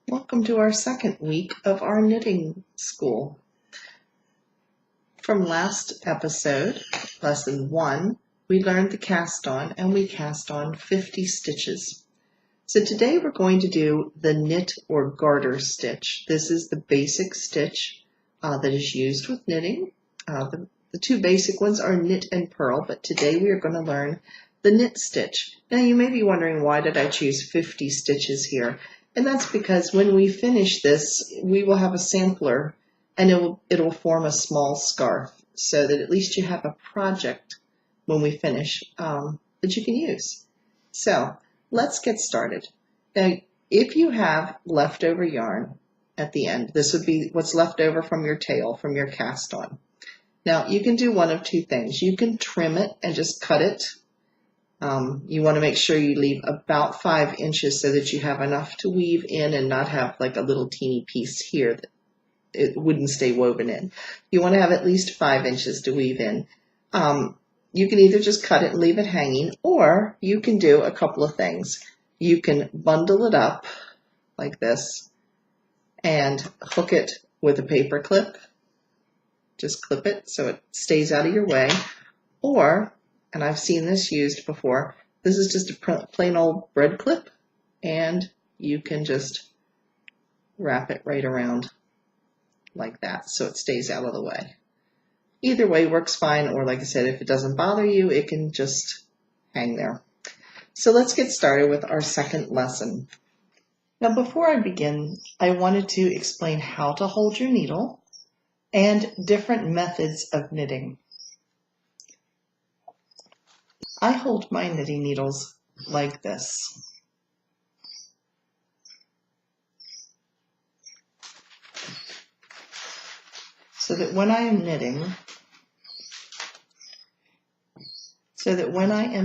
Welcome to our second week of our knitting school. From last episode, lesson 1, we learned the cast on and we cast on 50 stitches. So today we're going to do the knit or garter stitch. This is the basic stitch that is used with knitting. The two basic ones are knit and purl, but today we are going to learn the knit stitch. Now you may be wondering, why did I choose 50 stitches here? And that's because when we finish this, we will have a sampler and it will form a small scarf so that at least you have a project when we finish that you can use. So let's get started. Now, if you have leftover yarn at the end, this would be what's left over from your tail, from your cast on. Now, you can do one of two things. You can trim it and just cut it. You want to make sure you leave about 5 inches so that you have enough to weave in and not have like a little teeny piece here that it wouldn't stay woven in. You want to have at least 5 inches to weave in. You can either just cut it and leave it hanging, or you can do a couple of things. You can bundle it up like this and hook it with a paper clip. Just clip it so it stays out of your way. Or, and I've seen this used before, this is just a plain old bread clip, and you can just wrap it right around like that so it stays out of the way. Either way works fine, or like I said, if it doesn't bother you, it can just hang there. So let's get started with our second lesson. Now before I begin, I wanted to explain how to hold your needle and different methods of knitting. I hold my knitting needles like this. So that when I am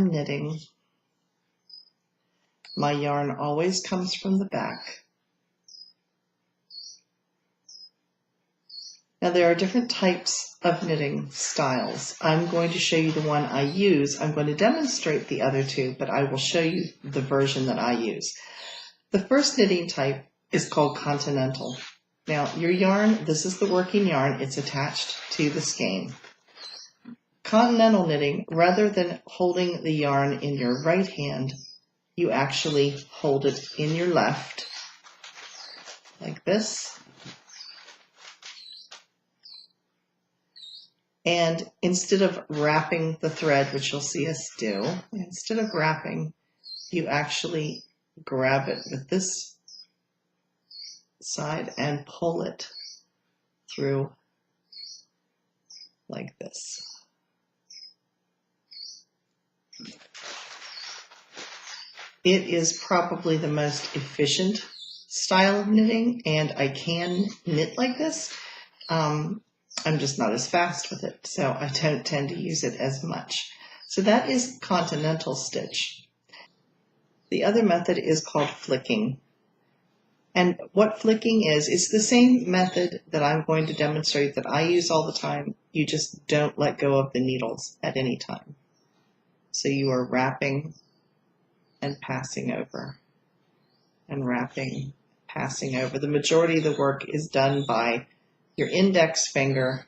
knitting, my yarn always comes from the back. Now there are different types of knitting styles. I'm going to show you the one I use. I'm going to demonstrate the other two, but I will show you the version that I use. The first knitting type is called continental. Now your yarn, this is the working yarn, it's attached to the skein. Continental knitting, rather than holding the yarn in your right hand, you actually hold it in your left, like this. And instead of wrapping the thread, which you'll see us do, instead of wrapping, you actually grab it with this side and pull it through like this. It is probably the most efficient style of knitting, and I can knit like this. I'm just not as fast with it, so I don't tend to use it as much. So that is continental stitch. The other method is called flicking. And what flicking is, it's the same method that I'm going to demonstrate that I use all the time. You just don't let go of the needles at any time. So you are wrapping and passing over, and wrapping, passing over. The majority of the work is done by your index finger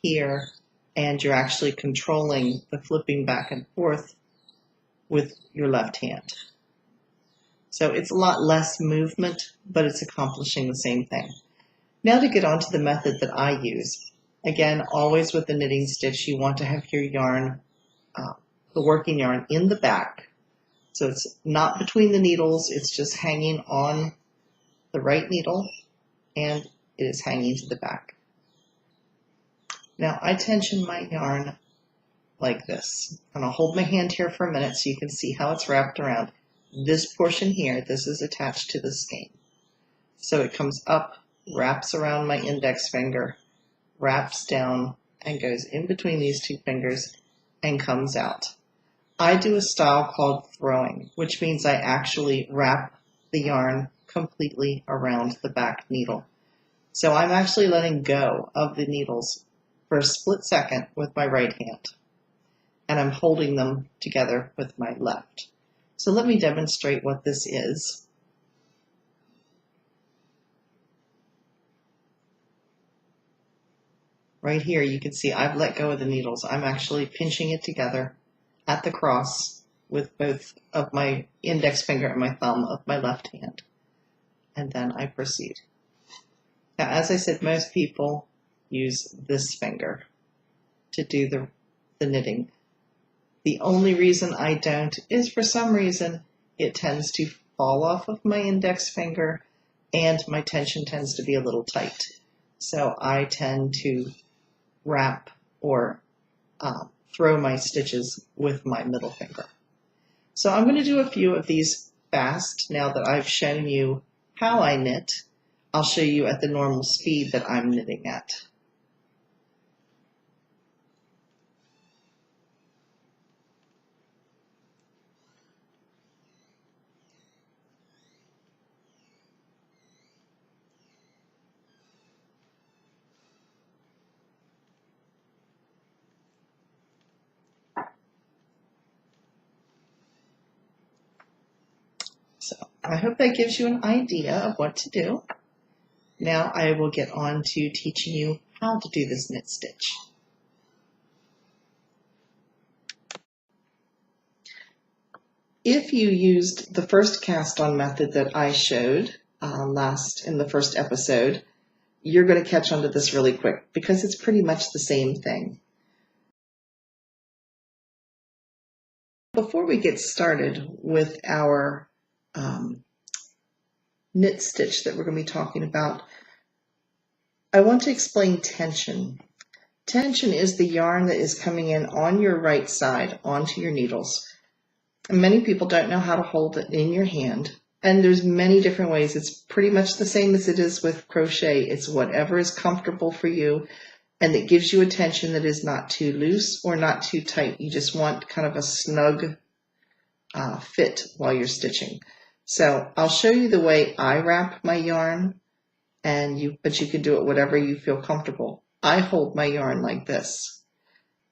here, and you're actually controlling the flipping back and forth with your left hand. So it's a lot less movement, but it's accomplishing the same thing. Now to get on to the method that I use. Again, always with the knitting stitch, you want to have your yarn, the working yarn, in the back. So it's not between the needles, it's just hanging on the right needle, and it is hanging to the back. Now I tension my yarn like this, and I'll hold my hand here for a minute so you can see how it's wrapped around. This portion here, this is attached to the skein. So it comes up, wraps around my index finger, wraps down, and goes in between these two fingers and comes out. I do a style called throwing, which means I actually wrap the yarn completely around the back needle. So I'm actually letting go of the needles for a split second with my right hand, and I'm holding them together with my left. So let me demonstrate what this is. right here, you can see I've let go of the needles. I'm actually pinching it together at the cross with both of my index finger and my thumb of my left hand. And then I proceed. Now, as I said, most people use this finger to do the knitting. The only reason I don't is for some reason it tends to fall off of my index finger and my tension tends to be a little tight. So I tend to wrap or throw my stitches with my middle finger. So I'm going to do a few of these fast now that I've shown you how I knit. I'll show you at the normal speed that I'm knitting at. So I hope that gives you an idea of what to do. Now I will get on to teaching you how to do this knit stitch. If you used the first cast on method that I showed in the first episode, you're going to catch on to this really quick because it's pretty much the same thing. Before we get started with our knit stitch that we're going to be talking about, I want to explain tension. Tension is the yarn that is coming in on your right side onto your needles. And many people don't know how to hold it in your hand. And there's many different ways. It's pretty much the same as it is with crochet. It's whatever is comfortable for you. And it gives you a tension that is not too loose or not too tight. You just want kind of a snug fit while you're stitching. So I'll show you the way I wrap my yarn, but you can do it whatever you feel comfortable. I hold my yarn like this.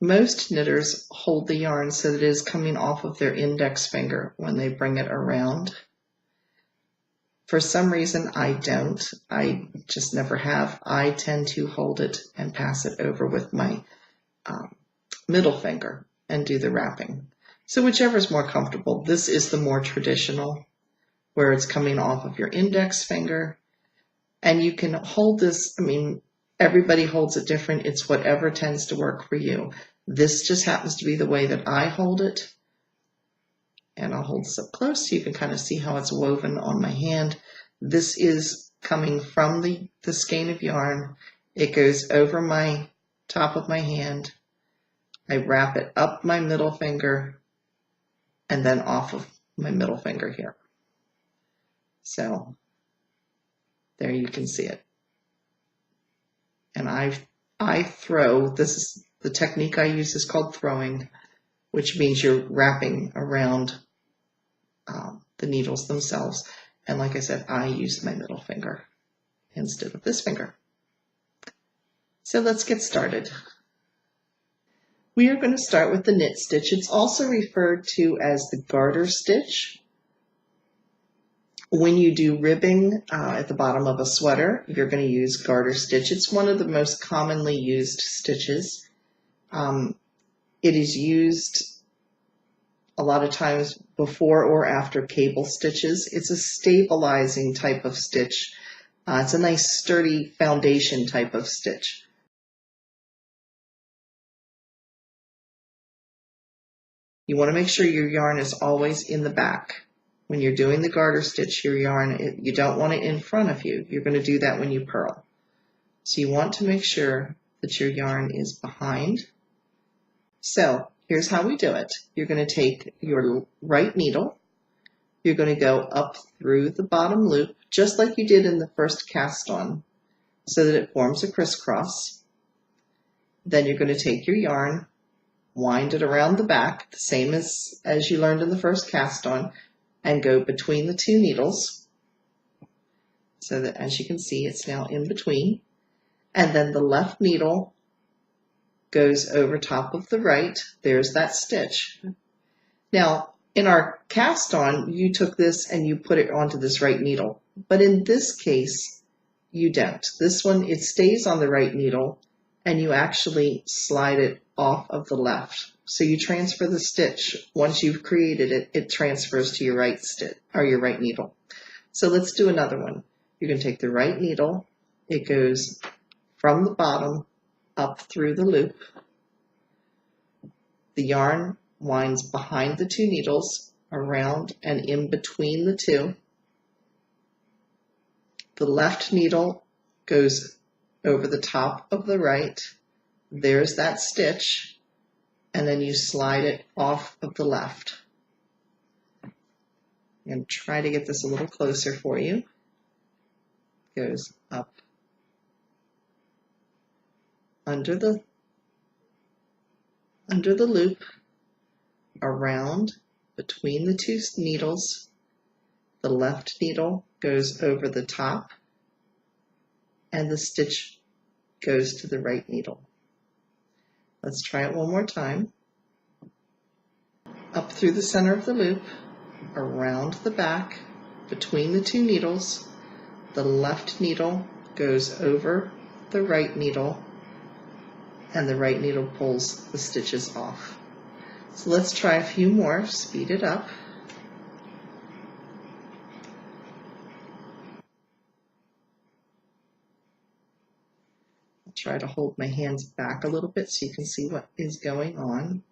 Most knitters hold the yarn so that it is coming off of their index finger when they bring it around. For some reason, I don't. I just never have. I tend to hold it and pass it over with my middle finger and do the wrapping. So whichever is more comfortable. This is the more traditional, where it's coming off of your index finger. And you can hold this, everybody holds it different. It's whatever tends to work for you. This just happens to be the way that I hold it. And I'll hold this up close so you can kind of see how it's woven on my hand. This is coming from the skein of yarn. It goes over my top of my hand. I wrap it up my middle finger and then off of my middle finger here. So there you can see it. And I throw, this is the technique I use is called throwing, which means you're wrapping around the needles themselves. And like I said, I use my middle finger instead of this finger. So let's get started. We are going to start with the knit stitch. It's also referred to as the garter stitch. When you do ribbing at the bottom of a sweater, you're going to use garter stitch. It's one of the most commonly used stitches. It is used a lot of times before or after cable stitches. It's a stabilizing type of stitch. It's a nice sturdy foundation type of stitch. You want to make sure your yarn is always in the back. When you're doing the garter stitch, your yarn, you don't want it in front of you. You're going to do that when you purl. So you want to make sure that your yarn is behind. So here's how we do it. You're going to take your right needle. You're going to go up through the bottom loop, just like you did in the first cast on, so that it forms a crisscross. Then you're going to take your yarn, wind it around the back, the same as you learned in the first cast on, and go between the two needles, so that as you can see, it's now in between. And then the left needle goes over top of the right. There's that stitch. Now, in our cast on, you took this and you put it onto this right needle. But in this case, you don't. This one, it stays on the right needle, and you actually slide it off of the left. So you transfer the stitch. Once you've created it, it transfers to your right stitch or your right needle. So let's do another one. You can take the right needle. It goes from the bottom up through the loop. The yarn winds behind the two needles, around and in between the two. The left needle goes over the top of the right. There's that stitch, and then you slide it off of the left. And try to get this a little closer for you. Goes up under the loop, around between the two needles. The left needle goes over the top, and the stitch goes to the right needle. Let's try it one more time. Up through the center of the loop, around the back, between the two needles. The left needle goes over the right needle, and the right needle pulls the stitches off. So let's try a few more, speed it up. I'll try to hold my hands back a little bit so you can see what is going on.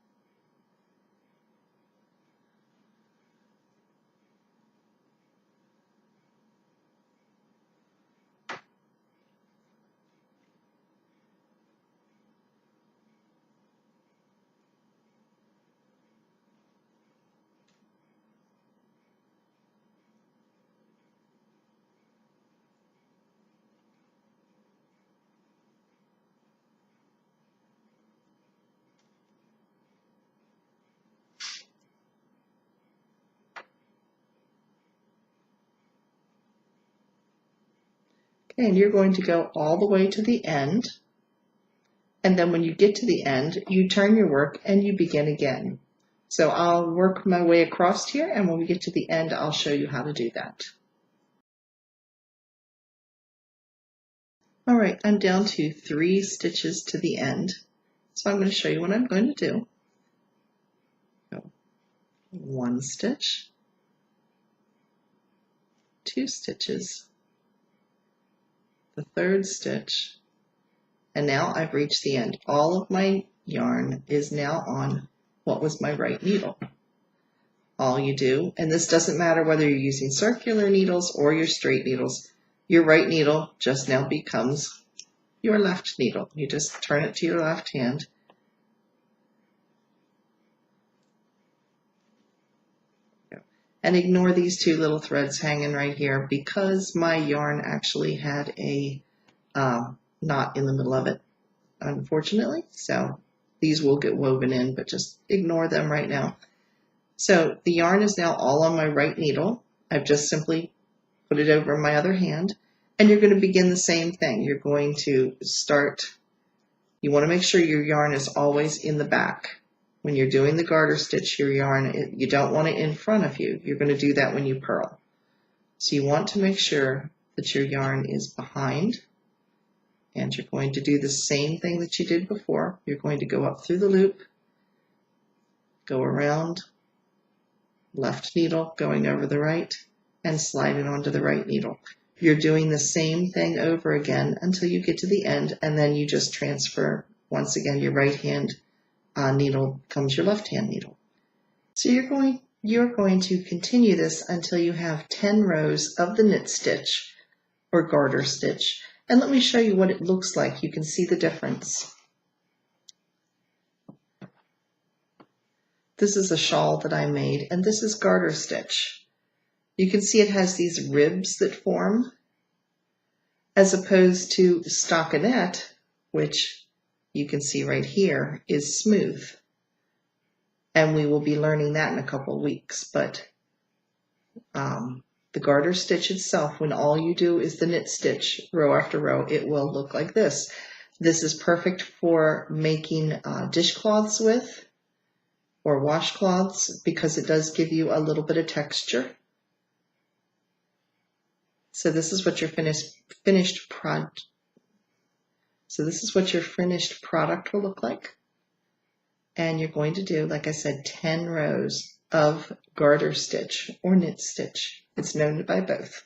Okay, and you're going to go all the way to the end. And then when you get to the end, you turn your work and you begin again. So I'll work my way across here, and when we get to the end, I'll show you how to do that. All right, I'm down to 3 stitches to the end. So I'm going to show you what I'm going to do. So 1 stitch, 2 stitches, the 3rd stitch, and now I've reached the end. All of my yarn is now on what was my right needle. All you do, and this doesn't matter whether you're using circular needles or your straight needles, your right needle just now becomes your left needle. You just turn it to your left hand. And ignore these 2 little threads hanging right here because my yarn actually had a knot in the middle of it, unfortunately. So these will get woven in, but just ignore them right now. So the yarn is now all on my right needle. I've just simply put it over my other hand, and you're going to begin the same thing. You're going to start, you want to make sure your yarn is always in the back. When you're doing the garter stitch, your yarn, you don't want it in front of you. You're going to do that when you purl. So you want to make sure that your yarn is behind, and you're going to do the same thing that you did before. You're going to go up through the loop, go around, left needle going over the right, and slide it onto the right needle. You're doing the same thing over again until you get to the end, and then you just transfer, once again, your right hand needle comes your left hand needle. So you're going to continue this until you have 10 rows of the knit stitch or garter stitch. And let me show you what it looks like. You can see the difference. This is a shawl that I made, and this is garter stitch. You can see it has these ribs that form, as opposed to stockinette, which you can see right here is smooth. And we will be learning that in a couple of weeks. But the garter stitch itself, when all you do is the knit stitch row after row, it will look like this. This is perfect for making dishcloths with, or washcloths, because it does give you a little bit of texture. So this is what your finished project. So this is what your finished product will look like. And you're going to do, like I said, 10 rows of garter stitch or knit stitch. It's known by both.